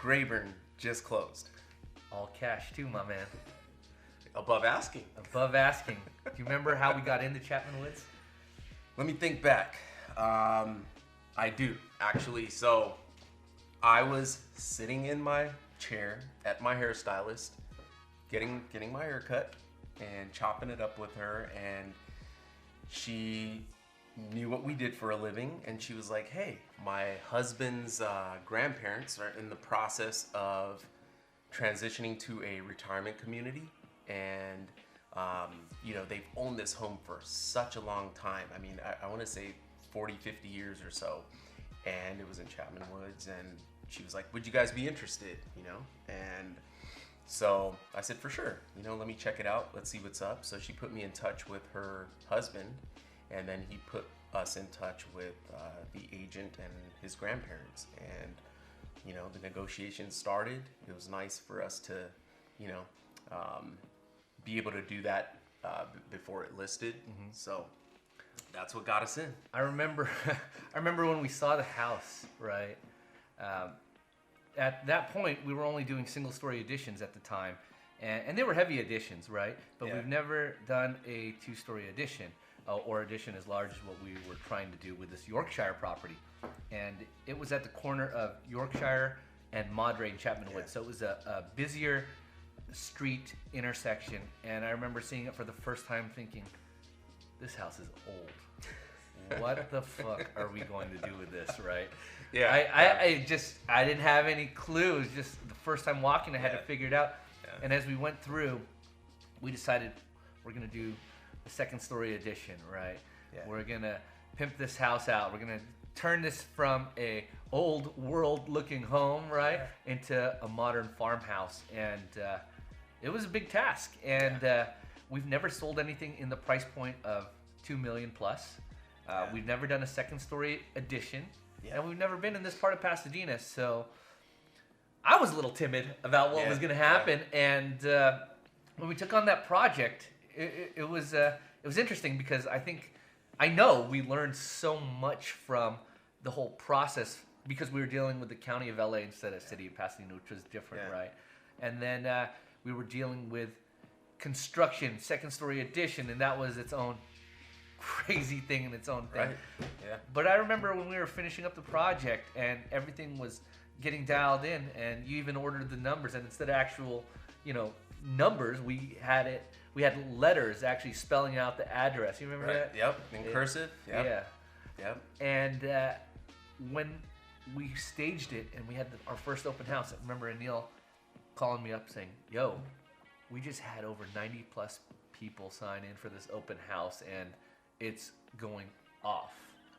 Grayburn just closed. All cash too, my man. Above asking. Above asking. Do you remember how we got into Chapman Woods? Let me think back. I do, actually. So I was sitting in my chair at my hairstylist, getting my hair cut and chopping it up with her, and she knew what we did for a living, and she was like, hey, my husband's grandparents are in the process of transitioning to a retirement community, and they've owned this home for such a long time. I mean, I want to say 40, 50 years or so, and it was in Chapman Woods, and she was like, would you guys be interested, And so I said, for sure, let me check it out. Let's see what's up. So she put me in touch with her husband, and then he put us in touch with the agent and his grandparents. And, the negotiations started. It was nice for us to, be able to do that before it listed. Mm-hmm. So that's what got us in. I remember when we saw the house, right? At that point, we were only doing single-story additions at the time, and they were heavy additions, right? But we've never done a two-story addition or addition as large as what we were trying to do with this Yorkshire property. And it was at the corner of Yorkshire and Madre in Chapman Woods, so it was a busier street intersection. And I remember seeing it for the first time thinking, this house is old. What the fuck are we going to do with this, right? Yeah. I didn't have any clue. It was just the first time walking, I had to figure it out. Yeah. And as we went through, we decided we're going to do a second story addition, right? Yeah. We're going to pimp this house out. We're going to turn this from a old world looking home, right, into a modern farmhouse. And it was a big task. And we've never sold anything in the price point of $2 million plus. We've never done a second story addition. Yeah. And we've never been in this part of Pasadena, so I was a little timid about what was going to happen. And when we took on that project, it was interesting because I know we learned so much from the whole process because we were dealing with the county of LA instead of city of Pasadena, which was different, right? And then we were dealing with construction, second story addition, and that was its own crazy thing in its own thing. Right. Yeah. But I remember when we were finishing up the project and everything was getting dialed in, and you even ordered the numbers, and instead of actual, numbers, we had letters actually spelling out the address. You remember that? Yep. In cursive. Yep. Yeah. Yep. And when we staged it and we had our first open house, I remember Anil calling me up saying, "Yo, we just had over 90 plus people sign in for this open house, and it's going off."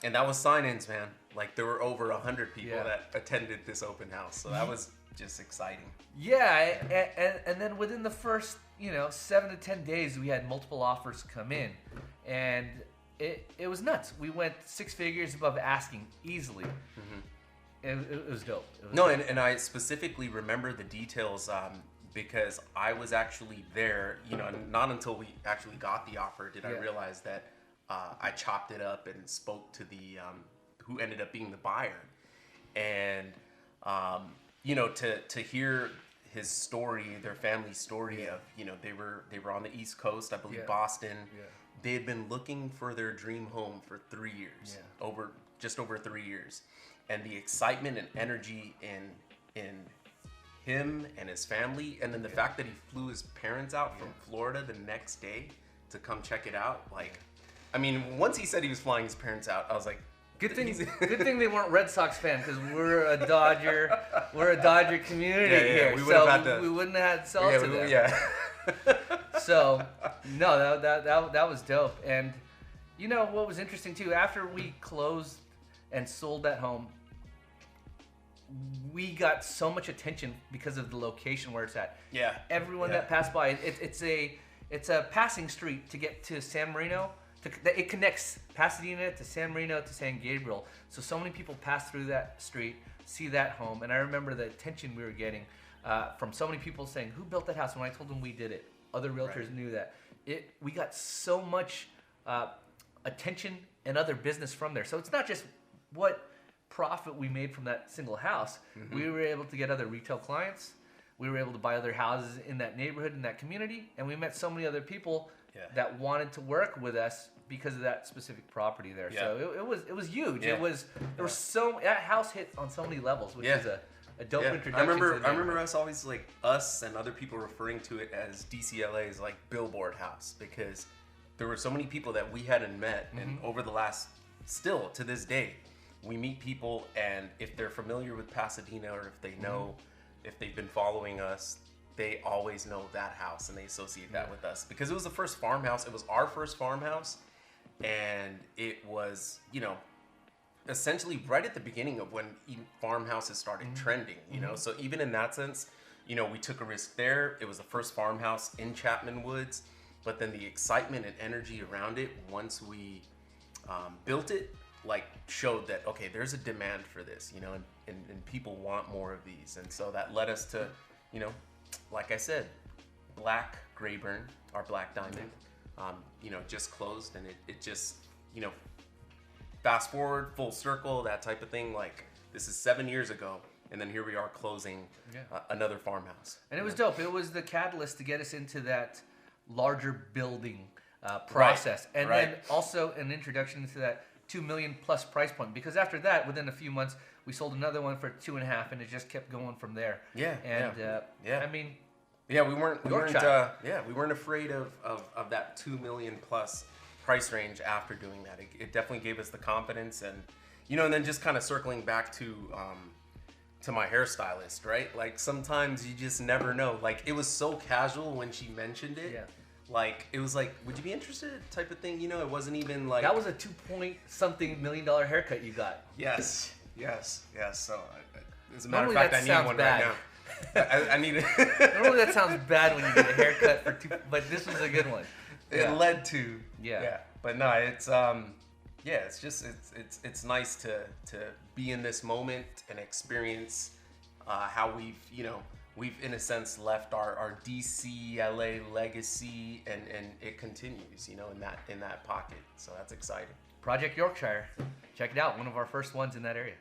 And that was sign-ins, man. Like, there were over 100 people that attended this open house, so that was just exciting. Yeah, and then within the first 7 to 10 days, we had multiple offers come in, and it was nuts. We went 6 figures above asking easily. Mm-hmm. It was dope. And I specifically remember the details because I was actually there. Not until we actually got the offer did I realize that I chopped it up and spoke to the who ended up being the buyer, and to hear his story, their family story of they were on the East Coast, I believe Boston. Yeah. They had been looking for their dream home for 3 years, just over 3 years, and the excitement and energy in him and his family, and then the fact that he flew his parents out from Florida the next day to come check it out. Like, I mean, once he said he was flying his parents out, I was like, good thing they weren't Red Sox fans, because we're a Dodger community here. We wouldn't have had to sell to them. Yeah. So no, that was dope. And what was interesting too, after we closed and sold that home, we got so much attention because of the location where it's at. Yeah. Everyone that passed by, it's a passing street to get to San Marino. It connects Pasadena to San Marino to San Gabriel. So many people pass through that street, see that home, and I remember the attention we were getting from so many people saying, "Who built that house?" When I told them we did it, other realtors knew that. We got so much attention and other business from there. So it's not just what profit we made from that single house, we were able to get other retail clients. We were able to buy other houses in that neighborhood, in that community, and we met so many other people that wanted to work with us because of that specific property there. Yeah. So it was huge. There was that house hit on so many levels, which is a dope introduction. I remember us always us and other people referring to it as DCLA's billboard house, because there were so many people that we hadn't met, and over the last, still to this day, we meet people, and if they're familiar with Pasadena, or if they know, if they've been following us, they always know that house and they associate that with us, because it was the first farmhouse. It was our first farmhouse, and it was, essentially right at the beginning of when farmhouses started trending, so even in that sense, we took a risk there. It was the first farmhouse in Chapman Woods, but then the excitement and energy around it once we built it showed that, okay, there's a demand for this, and people want more of these. And so that led us to, like I said, Black Grayburn, our Black Diamond, just closed, and it just, fast forward, full circle, that type of thing. This is 7 years ago, and then here we are closing another farmhouse. And it was dope. It was the catalyst to get us into that larger building process, and then also an introduction to that $2 million plus price point. Because after that, within a few months, we sold another one for 2.5, and it just kept going from there. I mean, we weren't afraid of that 2 million plus price range after doing that. It definitely gave us the confidence, and and then just kind of circling back to my hairstylist, right? Sometimes you just never know. It was so casual when she mentioned it. Yeah. It was would you be interested, type of thing? It wasn't even that was a $2-point-something million haircut you got. Yes. So, as a matter of fact, I need one right now. I need it. Normally that sounds bad when you get a haircut for but this was a good one. It led to but no, it's it's just it's nice to be in this moment and experience how we've in a sense left our DCLA legacy, and it continues in that pocket. So that's exciting. Project Yorkshire, check it out, one of our first ones in that area.